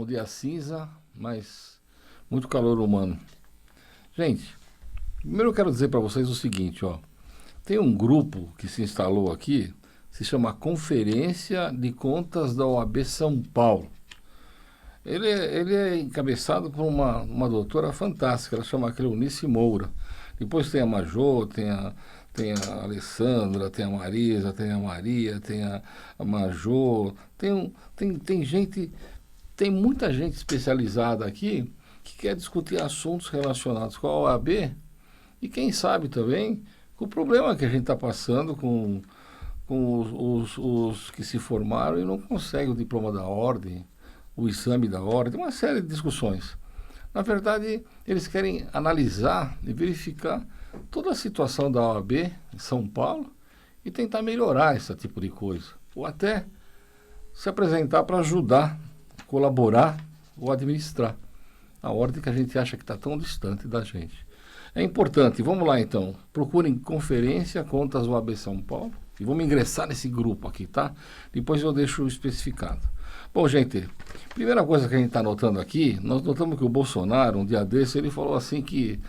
Um dia cinza, mas muito calor humano. Gente, primeiro eu quero dizer para vocês o seguinte, ó. Tem um grupo que se instalou aqui, se chama Conferência de Contas da OAB São Paulo. Ele é encabeçado por uma doutora fantástica, ela chama Cleonice Moura. Depois tem a Majô, tem a Alessandra, tem a Marisa, tem a Maria, tem a Majô, tem gente, tem muita gente especializada aqui que quer discutir assuntos relacionados com a OAB e quem sabe também com o problema que a gente está passando com os que se formaram e não conseguem o diploma da ordem, o exame da ordem, uma série de discussões. Na verdade, eles querem analisar e verificar toda a situação da OAB em São Paulo e tentar melhorar esse tipo de coisa. Ou até se apresentar para ajudar, colaborar ou administrar a ordem que a gente acha que está tão distante da gente. É importante, vamos lá então, procurem Conferência Contas OAB São Paulo e vamos ingressar nesse grupo aqui, tá? Depois eu deixo especificado. Bom, gente, primeira coisa que a gente está notando aqui, nós notamos que o Bolsonaro, um dia desse, ele falou assim que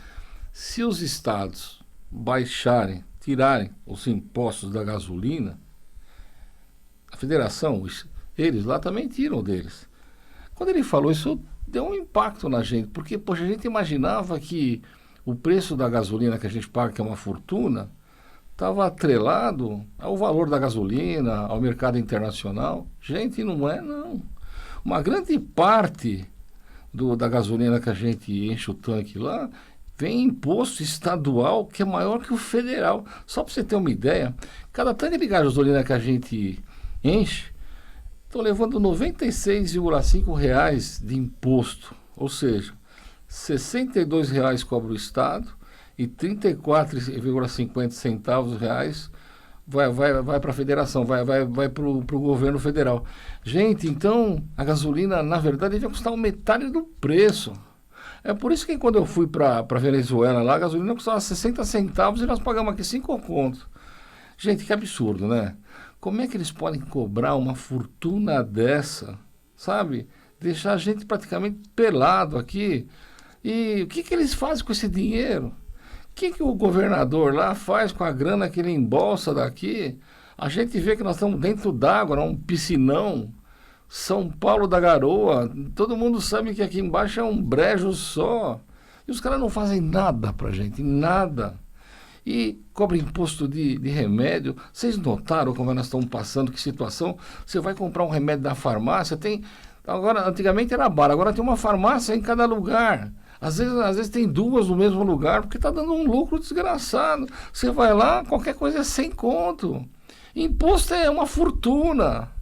se os estados baixarem, tirarem os impostos da gasolina, a federação, eles lá também tiram deles. Quando ele falou isso, deu um impacto na gente, porque poxa, a gente imaginava que o preço da gasolina que a gente paga, que é uma fortuna, estava atrelado ao valor da gasolina, ao mercado internacional. Gente, não é, não. Uma grande parte da gasolina que a gente enche o tanque lá vem imposto estadual que é maior que o federal. Só para você ter uma ideia, cada tanque de gasolina que a gente enche, estão levando R$ 96,5 de imposto. Ou seja, R$ 62 cobra o Estado e R$ 34,50 vai para a federação, vai para o governo federal. Gente, então a gasolina, na verdade, devia custar metade do preço. É por isso que quando eu fui para a Venezuela, lá a gasolina custava 60 centavos e nós pagamos aqui 5 contos. Gente, que absurdo, né? Como é que eles podem cobrar uma fortuna dessa, sabe? Deixar a gente praticamente pelado aqui. E o que eles fazem com esse dinheiro? O que o governador lá faz com a grana que ele embolsa daqui? A gente vê que nós estamos dentro d'água, num piscinão, São Paulo da Garoa. Todo mundo sabe que aqui embaixo é um brejo só. E os caras não fazem nada pra gente, nada. E cobra imposto de remédio. Vocês notaram como nós estamos passando, que situação? Você vai comprar um remédio da farmácia, tem... Agora, antigamente era bar, agora tem uma farmácia em cada lugar. Às vezes tem duas no mesmo lugar, porque está dando um lucro desgraçado. Você vai lá, qualquer coisa é 100 conto. Imposto é uma fortuna.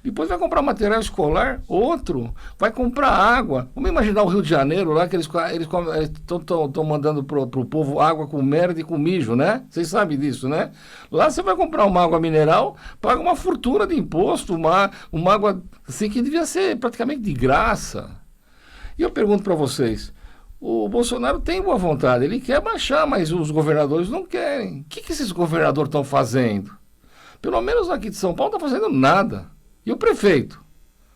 Depois vai comprar material escolar, outro. Vai comprar água. Vamos imaginar o Rio de Janeiro lá, que eles estão mandando pro povo água com merda e com mijo, né? Vocês sabem disso, né? Lá você vai comprar uma água mineral, paga uma fortuna de imposto, uma água assim que devia ser praticamente de graça. E eu pergunto para vocês, o Bolsonaro tem boa vontade, ele quer baixar, mas os governadores não querem. O que esses governadores estão fazendo? Pelo menos aqui de São Paulo não está fazendo nada. E o prefeito?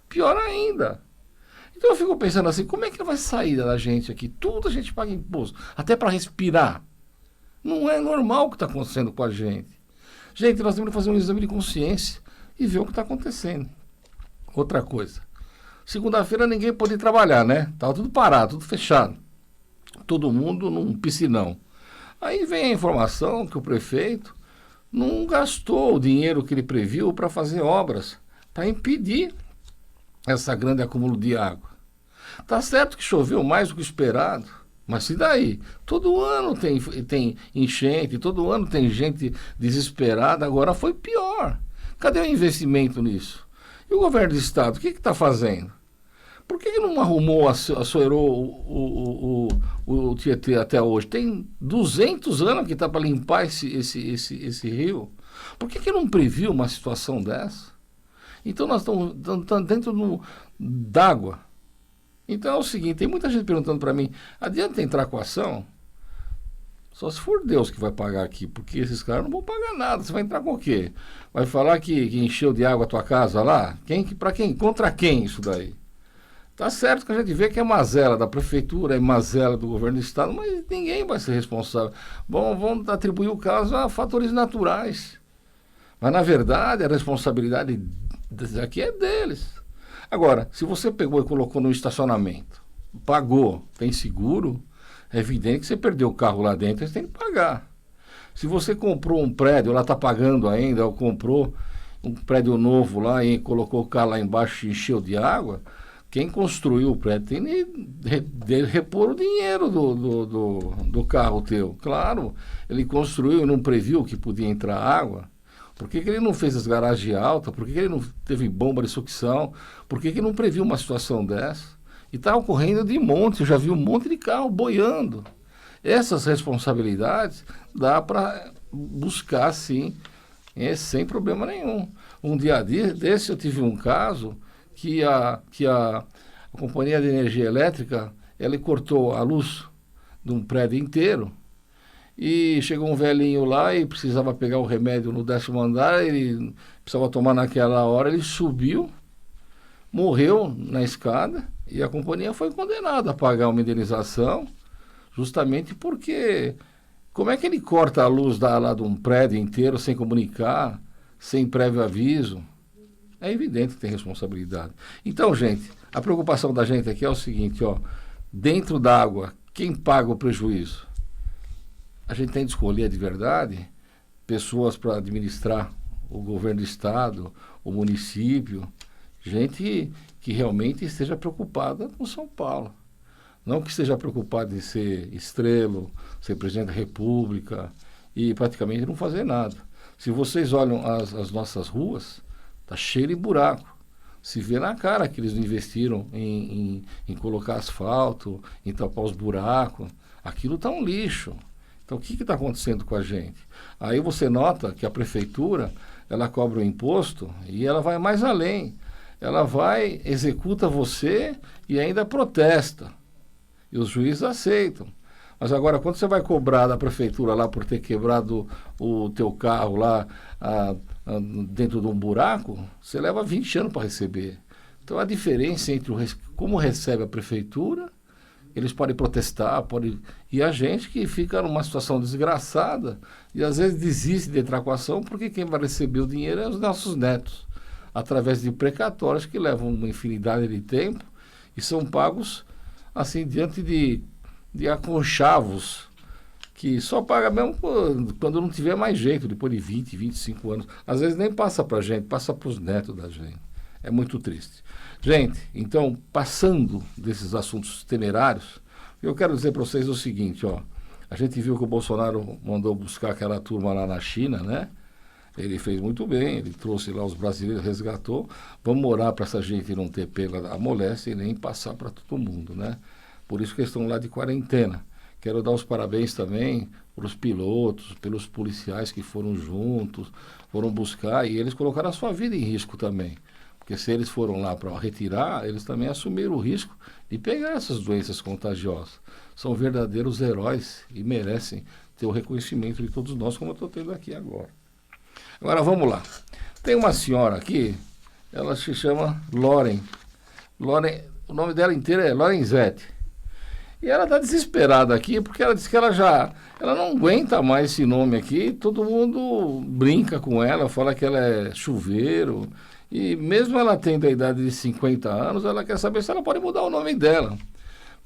Pior ainda. Então eu fico pensando assim, como é que vai sair da gente aqui? Tudo a gente paga imposto, até para respirar. Não é normal o que está acontecendo com a gente. Gente, nós temos que fazer um exame de consciência e ver o que está acontecendo. Outra coisa. Segunda-feira ninguém pôde trabalhar, né? Estava tudo parado, tudo fechado. Todo mundo num piscinão. Aí vem a informação que o prefeito não gastou o dinheiro que ele previu para fazer obras, para impedir essa grande acúmulo de água. Tá certo que choveu mais do que esperado, mas e daí? Todo ano tem enchente, todo ano tem gente desesperada, agora foi pior. Cadê o investimento nisso? E o governo do estado, o que está fazendo? Por que não arrumou, assoerou o Tietê até hoje? Tem 200 anos que está para limpar esse rio. Por que não previu uma situação dessa? Então nós estamos dentro d'água. Então é o seguinte, tem muita gente perguntando para mim, adianta entrar com ação? Só se for Deus que vai pagar aqui, porque esses caras não vão pagar nada. Você vai entrar com o quê? Vai falar que encheu de água a tua casa lá? Para quem? Contra quem isso daí? Tá certo que a gente vê que é mazela da prefeitura, é mazela do governo do estado, mas ninguém vai ser responsável. Vamos atribuir o caso a fatores naturais. Mas, na verdade, a responsabilidade aqui é deles. Agora, se você pegou e colocou no estacionamento, pagou, tem seguro, é evidente que você perdeu o carro lá dentro, você tem que pagar. Se você comprou um prédio, ela está pagando ainda, ou comprou um prédio novo lá e colocou o carro lá embaixo e encheu de água, quem construiu o prédio tem de repor o dinheiro do carro teu. Claro, ele construiu e não previu que podia entrar água. Por que ele não fez as garagens altas? Por que ele não teve bomba de sucção? Por que ele não previu uma situação dessa? E está ocorrendo de monte, eu já vi um monte de carro boiando. Essas responsabilidades dá para buscar, sim, sem problema nenhum. Um dia desse eu tive um caso que a companhia de energia elétrica, ela cortou a luz de um prédio inteiro e chegou um velhinho lá e precisava pegar o remédio no 10º andar, ele precisava tomar naquela hora, ele subiu, morreu na escada e a companhia foi condenada a pagar uma indenização, justamente porque como é que ele corta a luz lá de um prédio inteiro sem comunicar, sem prévio aviso? É evidente que tem responsabilidade. Então, gente, a preocupação da gente aqui é o seguinte, ó, dentro d'água, quem paga o prejuízo? A gente tem de escolher de verdade pessoas para administrar o governo do estado, o município, gente que realmente esteja preocupada com São Paulo. Não que esteja preocupado em ser estrela, ser presidente da República e praticamente não fazer nada. Se vocês olham as nossas ruas, está cheio de buraco. Se vê na cara que eles não investiram em colocar asfalto, em tapar os buracos. Aquilo está um lixo. Então, o que está acontecendo com a gente? Aí você nota que a prefeitura, ela cobra o imposto e ela vai mais além. Ela vai, executa você e ainda protesta. E os juízes aceitam. Mas agora, quando você vai cobrar da prefeitura lá por ter quebrado o teu carro lá dentro de um buraco, você leva 20 anos para receber. Então, a diferença entre como recebe a prefeitura, eles podem protestar, e a gente que fica numa situação desgraçada e às vezes desiste de entrar com a ação porque quem vai receber o dinheiro é os nossos netos, através de precatórios que levam uma infinidade de tempo e são pagos assim diante de aconchavos que só paga mesmo quando não tiver mais jeito, depois de 20, 25 anos. Às vezes nem passa para a gente, passa para os netos da gente. É muito triste. Gente, então, passando desses assuntos temerários, eu quero dizer para vocês o seguinte, ó. A gente viu que o Bolsonaro mandou buscar aquela turma lá na China, né? Ele fez muito bem, ele trouxe lá os brasileiros, resgatou. Vamos orar para essa gente não ter pela a moléstia e nem passar para todo mundo, né? Por isso que eles estão lá de quarentena. Quero dar os parabéns também para os pilotos, pelos policiais que foram juntos, foram buscar e eles colocaram a sua vida em risco também. Porque se eles foram lá para retirar, eles também assumiram o risco de pegar essas doenças contagiosas. São verdadeiros heróis e merecem ter o reconhecimento de todos nós, como eu estou tendo aqui agora. Agora vamos lá. Tem uma senhora aqui, ela se chama Loren. Loren, o nome dela inteiro é Lorenzetti. E ela está desesperada aqui porque ela disse que ela não aguenta mais esse nome aqui. Todo mundo brinca com ela, fala que ela é chuveiro. E mesmo ela tendo a idade de 50 anos, ela quer saber se ela pode mudar o nome dela.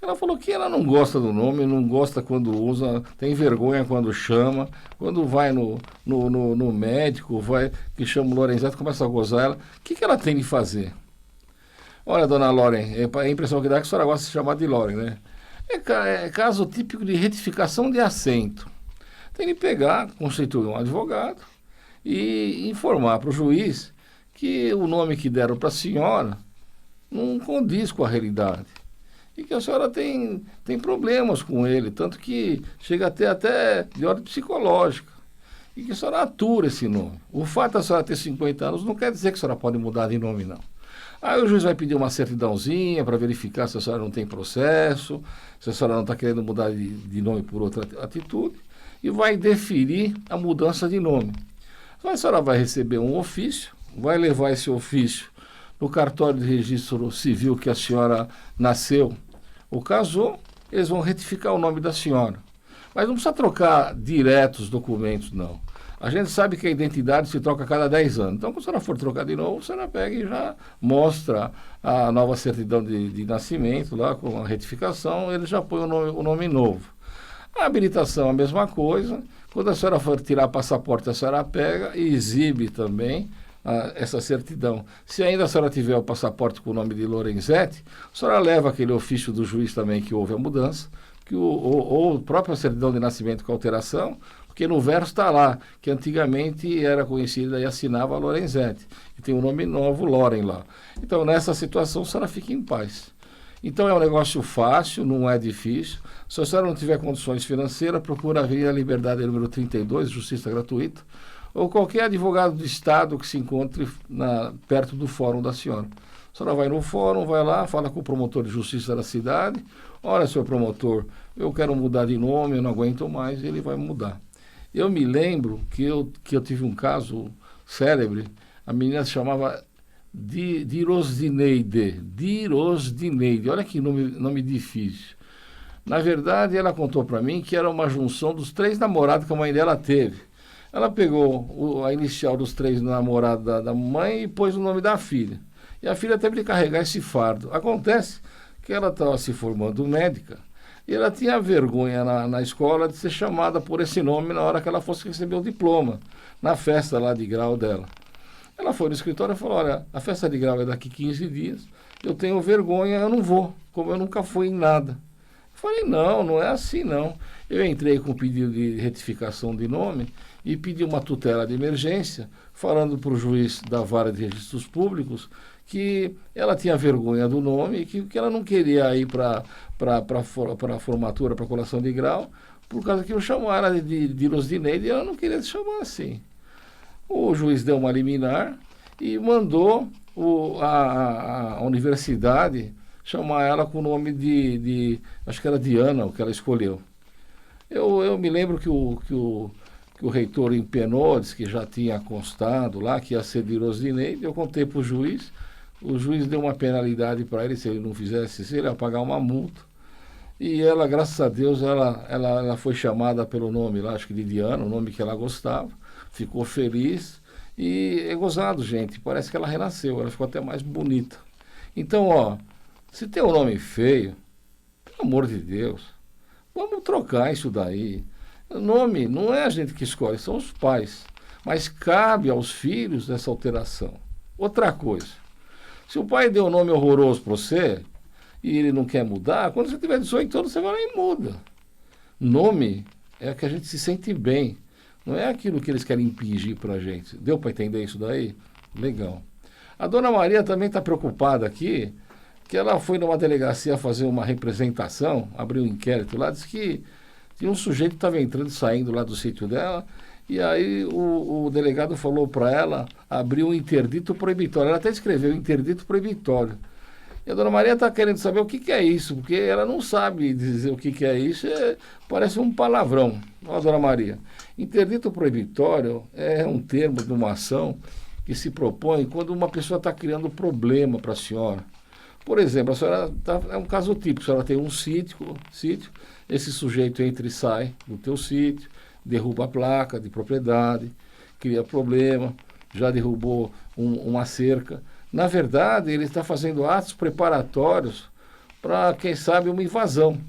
Ela falou que ela não gosta do nome, não gosta quando usa, tem vergonha quando chama, quando vai no médico, que chama o Lorenzetti, começa a gozar ela. O que ela tem de fazer? Olha, dona Loren, a impressão que dá é que a senhora gosta de se chamar de Loren, né? É caso típico de retificação de assento. Tem que pegar, constituir um advogado e informar para o juiz que o nome que deram para a senhora não condiz com a realidade. E que a senhora tem problemas com ele, tanto que chega a ter até de ordem psicológica. E que a senhora atura esse nome. O fato da senhora ter 50 anos não quer dizer que a senhora pode mudar de nome, não. Aí o juiz vai pedir uma certidãozinha para verificar se a senhora não tem processo, se a senhora não está querendo mudar de nome por outra atitude, e vai deferir a mudança de nome. Então a senhora vai receber um ofício, vai levar esse ofício no cartório de registro civil que a senhora nasceu ou casou, eles vão retificar o nome da senhora. Mas não precisa trocar direto os documentos, não. A gente sabe que a identidade se troca a cada 10 anos. Então, quando a senhora for trocar de novo, a senhora pega e já mostra a nova certidão de nascimento, lá com a retificação, ele já põe o nome novo. A habilitação, a mesma coisa. Quando a senhora for tirar passaporte, a senhora pega e exibe também essa certidão. Se ainda a senhora tiver o passaporte com o nome de Lorenzetti, a senhora leva aquele ofício do juiz também que houve a mudança, ou a própria certidão de nascimento com alteração, porque no verso está lá, que antigamente era conhecida e assinava Lorenzetti, e tem o nome novo, Loren, lá. Então, nessa situação, a senhora fica em paz. Então, é um negócio fácil, não é difícil. Se a senhora não tiver condições financeiras, procura a Avenida Liberdade, número 32, Justiça Gratuita, ou qualquer advogado do Estado que se encontre perto do fórum da senhora. A senhora vai no fórum, vai lá, fala com o promotor de justiça da cidade. Olha, senhor promotor, eu quero mudar de nome, eu não aguento mais, ele vai mudar. Eu me lembro que eu tive um caso célebre, a menina se chamava Dirosdineide, olha que nome difícil. Na verdade, ela contou para mim que era uma junção dos 3 namorados que a mãe dela teve. Ela pegou a inicial dos 3 namorados da mãe e pôs o nome da filha. E a filha teve que carregar esse fardo. Acontece que ela estava se formando médica e ela tinha vergonha na escola de ser chamada por esse nome na hora que ela fosse receber o diploma, na festa lá de grau dela. Ela foi no escritório e falou, olha, a festa de grau é daqui 15 dias, eu tenho vergonha, eu não vou, como eu nunca fui em nada. Eu falei, não é assim não. Eu entrei com um pedido de retificação de nome e pedi uma tutela de emergência, falando para o juiz da Vara de Registros Públicos que ela tinha vergonha do nome e que ela não queria ir para a formatura, para a colação de grau, por causa que eu chamava ela de Rosdineide e ela não queria se chamar assim. O juiz deu uma liminar e mandou a universidade chamar ela com o nome acho que era Diana, o que ela escolheu. Eu me lembro que o reitor empenou, disse que já tinha constado lá, que ia ser de Rosdineide. Eu contei para o juiz deu uma penalidade para ele, se ele não fizesse isso, ele ia pagar uma multa. E ela, graças a Deus, ela foi chamada pelo nome lá, acho que de Diana, o nome que ela gostava, ficou feliz. E é gozado, gente, parece que ela renasceu, ela ficou até mais bonita. Então, se tem um nome feio, pelo amor de Deus, vamos trocar isso daí. O nome não é a gente que escolhe, são os pais. Mas cabe aos filhos essa alteração. Outra coisa, se o pai deu um nome horroroso para você e ele não quer mudar, quando você tiver 18 anos, você vai lá e muda. Nome é que a gente se sente bem. Não é aquilo que eles querem impingir para a gente. Deu para entender isso daí? Legal. A dona Maria também está preocupada aqui, que ela foi numa delegacia fazer uma representação, abriu um inquérito lá, disse que tinha um sujeito que estava entrando e saindo lá do sítio dela, e aí o delegado falou para ela abrir um interdito proibitório. Ela até escreveu interdito proibitório. E a dona Maria está querendo saber o que é isso, porque ela não sabe dizer o que é isso, parece um palavrão. Ó, dona Maria, interdito proibitório é um termo de uma ação que se propõe quando uma pessoa está criando problema para a senhora. Por exemplo, a senhora é um caso típico, a senhora tem um sítio, esse sujeito entra e sai do teu sítio, derruba a placa de propriedade, cria problema, já derrubou uma cerca. Na verdade, ele está fazendo atos preparatórios para, quem sabe, uma invasão.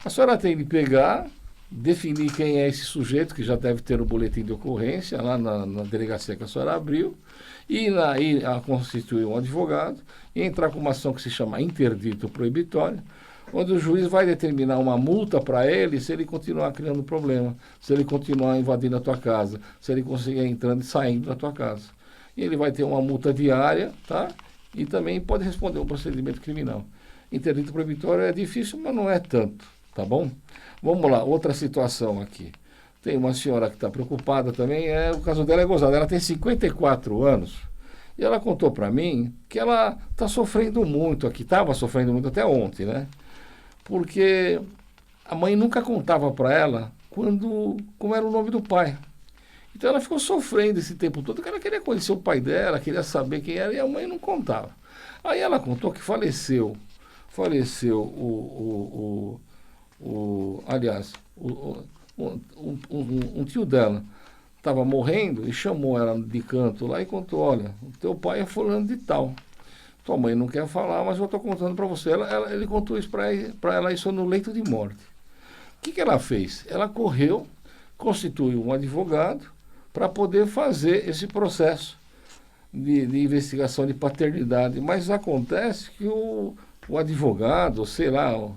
A senhora tem de pegar, definir quem é esse sujeito, que já deve ter o boletim de ocorrência lá na delegacia que a senhora abriu, e constituir um advogado e entrar com uma ação que se chama interdito proibitório, onde o juiz vai determinar uma multa para ele se ele continuar criando problema, se ele continuar invadindo a tua casa, se ele conseguir entrando e saindo da tua casa. E ele vai ter uma multa diária, tá? E também pode responder um procedimento criminal. Interdito proibitório é difícil, mas não é tanto, tá bom? Vamos lá, outra situação aqui. Tem uma senhora que está preocupada também, o caso dela é gozado. Ela tem 54 anos e ela contou para mim que ela está sofrendo muito aqui, estava sofrendo muito até ontem, né? Porque a mãe nunca contava para ela como era o nome do pai. Então ela ficou sofrendo esse tempo todo, porque ela queria conhecer o pai dela, queria saber quem era, e a mãe não contava. Aí ela contou que faleceu aliás, um tio dela estava morrendo e chamou ela de canto lá e contou, olha, o teu pai é fulano de tal. Tua mãe não quer falar, mas eu estou contando para você. Ele contou isso para ela, isso no leito de morte. O que ela fez? Ela correu, constituiu um advogado para poder fazer esse processo de investigação de paternidade. Mas acontece que o advogado, sei lá, o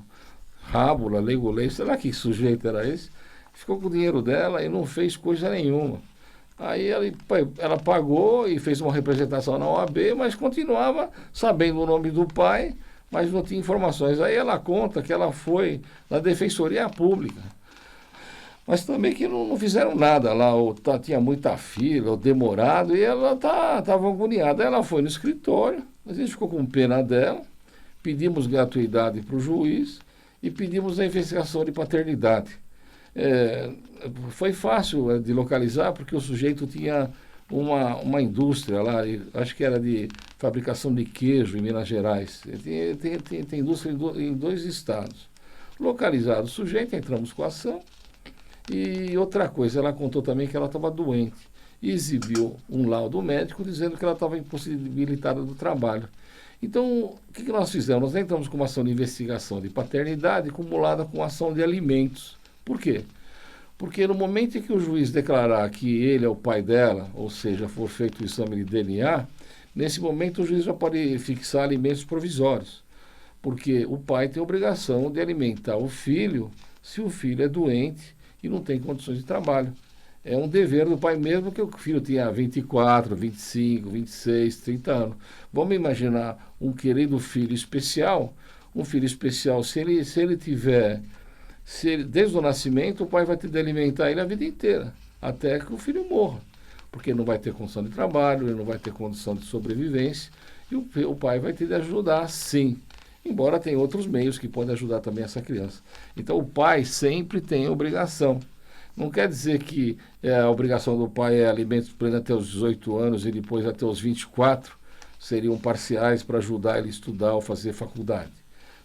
Rábula, Leigolei, sei lá que sujeito era esse, ficou com o dinheiro dela e não fez coisa nenhuma. Aí ela pagou e fez uma representação na OAB, mas continuava sabendo o nome do pai, mas não tinha informações. Aí ela conta que ela foi na Defensoria Pública, mas também que não fizeram nada lá, ou tinha muita fila, ou demorado, e ela estava agoniada. Aí ela foi no escritório, a gente ficou com pena dela, pedimos gratuidade para o juiz e pedimos a investigação de paternidade. Foi fácil de localizar, porque o sujeito tinha uma indústria lá, acho que era de fabricação de queijo em Minas Gerais. Tem indústria em 2 estados. Localizado o sujeito, entramos com a ação. E outra coisa, ela contou também que ela estava doente. E exibiu um laudo médico dizendo que ela estava impossibilitada do trabalho. Então, o que nós fizemos? Nós entramos com uma ação de investigação de paternidade acumulada com ação de alimentos. Por quê? Porque no momento em que o juiz declarar que ele é o pai dela, ou seja, for feito o exame de DNA, nesse momento o juiz já pode fixar alimentos provisórios. Porque o pai tem a obrigação de alimentar o filho se o filho é doente e não tem condições de trabalho. É um dever do pai mesmo que o filho tenha 24, 25, 26, 30 anos. Vamos imaginar um querido filho especial. Um filho especial, se ele tiver... desde o nascimento, o pai vai ter de alimentar ele a vida inteira, até que o filho morra. Porque não vai ter condição de trabalho, ele não vai ter condição de sobrevivência, e o pai vai ter de ajudar, sim. Embora tenha outros meios que podem ajudar também essa criança. Então, o pai sempre tem obrigação. Não quer dizer que a obrigação do pai é alimentos plenos até os 18 anos e depois até os 24 seriam parciais para ajudar ele a estudar ou fazer faculdade.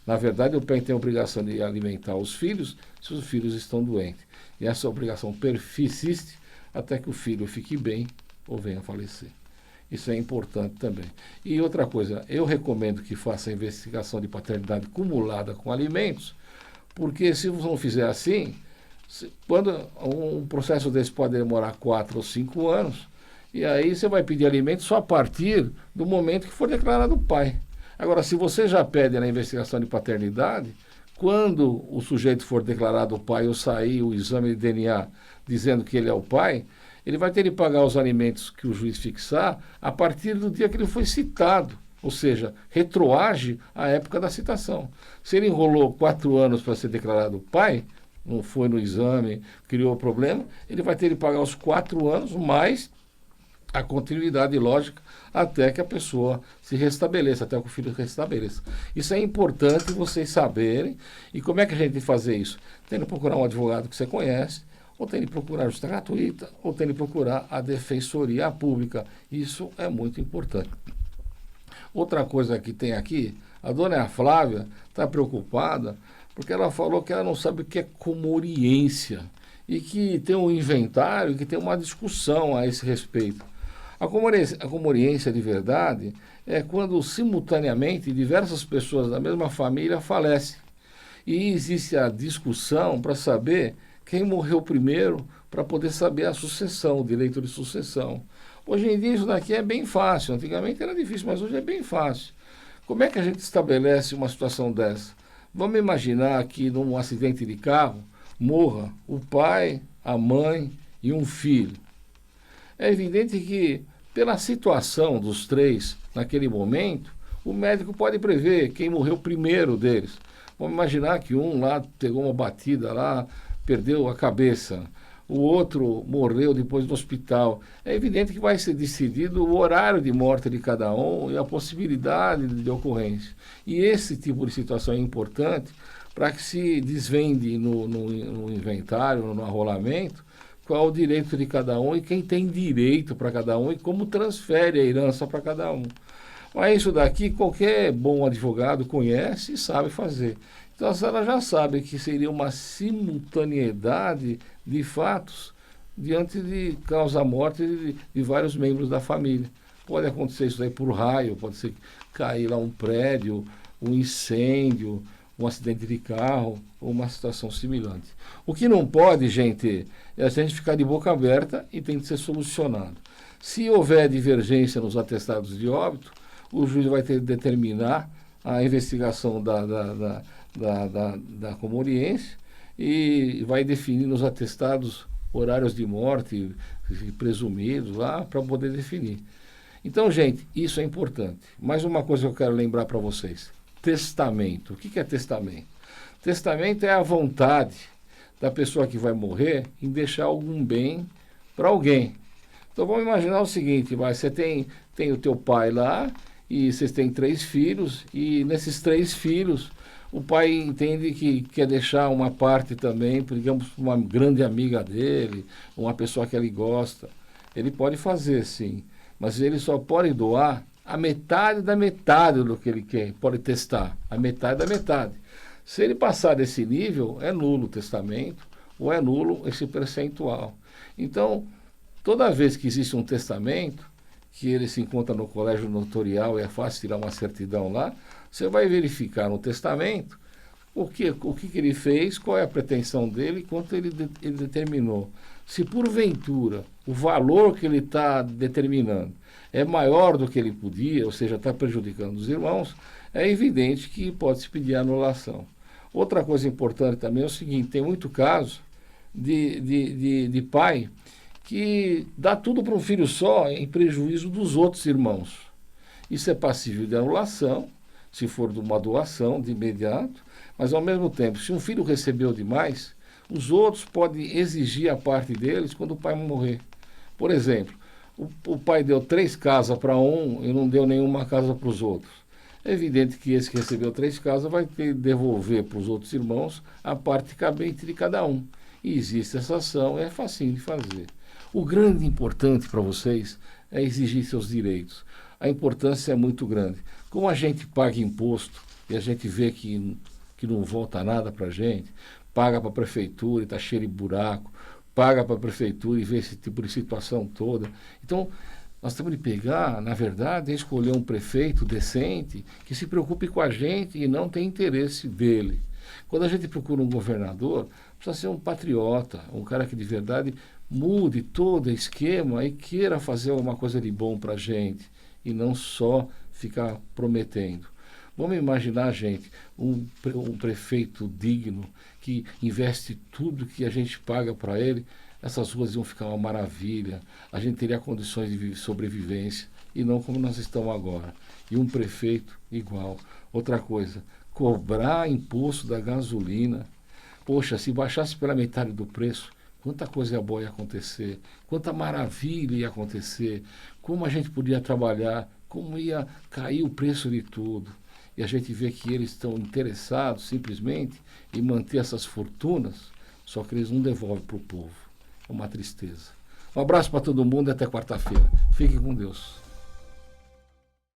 Na verdade, o pai tem a obrigação de alimentar os filhos se os filhos estão doentes. E essa obrigação persiste até que o filho fique bem ou venha a falecer. Isso é importante também. E outra coisa, eu recomendo que faça a investigação de paternidade cumulada com alimentos, porque se você não fizer assim, quando um processo desse pode demorar 4 ou 5 anos, e aí você vai pedir alimentos só a partir do momento que for declarado pai. Agora, se você já pede na investigação de paternidade, quando o sujeito for declarado pai ou sair o exame de DNA dizendo que ele é o pai, ele vai ter de pagar os alimentos que o juiz fixar a partir do dia que ele foi citado, ou seja, retroage à época da citação. Se ele enrolou 4 anos para ser declarado pai, não foi no exame, criou problema, ele vai ter de pagar os 4 anos mais a continuidade lógica até que a pessoa se restabeleça, até que o filho restabeleça. Isso é importante vocês saberem. E como é que a gente tem que fazer isso? Tem de procurar um advogado que você conhece, ou tem de procurar a justiça gratuita, ou tem de procurar a Defensoria Pública. Isso é muito importante. Outra coisa que tem aqui, a dona Flávia está preocupada porque ela falou que ela não sabe o que é comoriência e que tem um inventário, que tem uma discussão a esse respeito. A comoriência de verdade é quando simultaneamente diversas pessoas da mesma família falecem. E existe a discussão para saber quem morreu primeiro, para poder saber a sucessão, o direito de sucessão. Hoje em dia isso daqui é bem fácil, antigamente era difícil, mas hoje é bem fácil. Como é que a gente estabelece uma situação dessa? Vamos imaginar que num acidente de carro morra o pai, a mãe e um filho. É evidente que, pela situação dos 3 naquele momento, o médico pode prever quem morreu primeiro deles. Vamos imaginar que um lá pegou uma batida lá, perdeu a cabeça, o outro morreu depois no hospital. É evidente que vai ser decidido o horário de morte de cada um e a possibilidade de ocorrência. E esse tipo de situação é importante para que se desvende no inventário, no arrolamento, qual o direito de cada um e quem tem direito para cada um e como transfere a herança para cada um. Mas isso daqui qualquer bom advogado conhece e sabe fazer. Então a senhora já sabe que seria uma simultaneidade de fatos diante de causa-morte de vários membros da família. Pode acontecer isso aí por raio, pode ser cair lá um prédio, um incêndio, um acidente de carro ou uma situação semelhante. O que não pode, gente, é a gente ficar de boca aberta e tem que ser solucionado. Se houver divergência nos atestados de óbito, o juiz vai ter que determinar a investigação da comoriência e vai definir nos atestados horários de morte presumidos lá para poder definir. Então, gente, isso é importante. Mais uma coisa que eu quero lembrar para vocês. Testamento. O que é testamento? Testamento é a vontade da pessoa que vai morrer em deixar algum bem para alguém. Então vamos imaginar o seguinte, você tem o teu pai lá e vocês têm 3 filhos e nesses 3 filhos o pai entende que quer deixar uma parte também, digamos, uma grande amiga dele, uma pessoa que ele gosta. Ele pode fazer, sim, mas ele só pode doar a metade da metade do que ele quer, pode testar, a metade da metade. Se ele passar desse nível, é nulo o testamento ou é nulo esse percentual. Então, toda vez que existe um testamento, que ele se encontra no colégio notorial e é fácil tirar uma certidão lá, você vai verificar no testamento o que ele fez, qual é a pretensão dele, quanto ele determinou. Se porventura o valor que ele está determinando é maior do que ele podia, ou seja, está prejudicando os irmãos, é evidente que pode-se pedir anulação. Outra coisa importante também é o seguinte, tem muito caso de pai que dá tudo para um filho só em prejuízo dos outros irmãos. Isso é passível de anulação, se for de uma doação de imediato, mas ao mesmo tempo, se um filho recebeu demais, os outros podem exigir a parte deles quando o pai morrer. Por exemplo, o pai deu 3 casas para um e não deu nenhuma casa para os outros. É evidente que esse que recebeu 3 casas vai ter que devolver para os outros irmãos a parte cabente de cada um. E existe essa ação, é facinho de fazer. O grande importante para vocês é exigir seus direitos. A importância é muito grande. Como a gente paga imposto e a gente vê que não volta nada para a gente, paga para a prefeitura e está cheio de buraco, paga para a prefeitura e vê esse tipo de situação toda. Então, nós temos de pegar, na verdade, escolher um prefeito decente que se preocupe com a gente e não tem interesse dele. Quando a gente procura um governador, precisa ser um patriota, um cara que de verdade mude todo o esquema e queira fazer alguma coisa de bom para a gente e não só ficar prometendo. Vamos imaginar, gente, um prefeito digno que investe tudo que a gente paga para ele, essas ruas iam ficar uma maravilha, a gente teria condições de sobrevivência e não como nós estamos agora. E um prefeito igual. Outra coisa, cobrar imposto da gasolina. Poxa, se baixasse pela metade do preço, quanta coisa boa ia acontecer, quanta maravilha ia acontecer, como a gente podia trabalhar, como ia cair o preço de tudo. E a gente vê que eles estão interessados simplesmente em manter essas fortunas, só que eles não devolvem para o povo. É uma tristeza. Um abraço para todo mundo e até quarta-feira. Fiquem com Deus.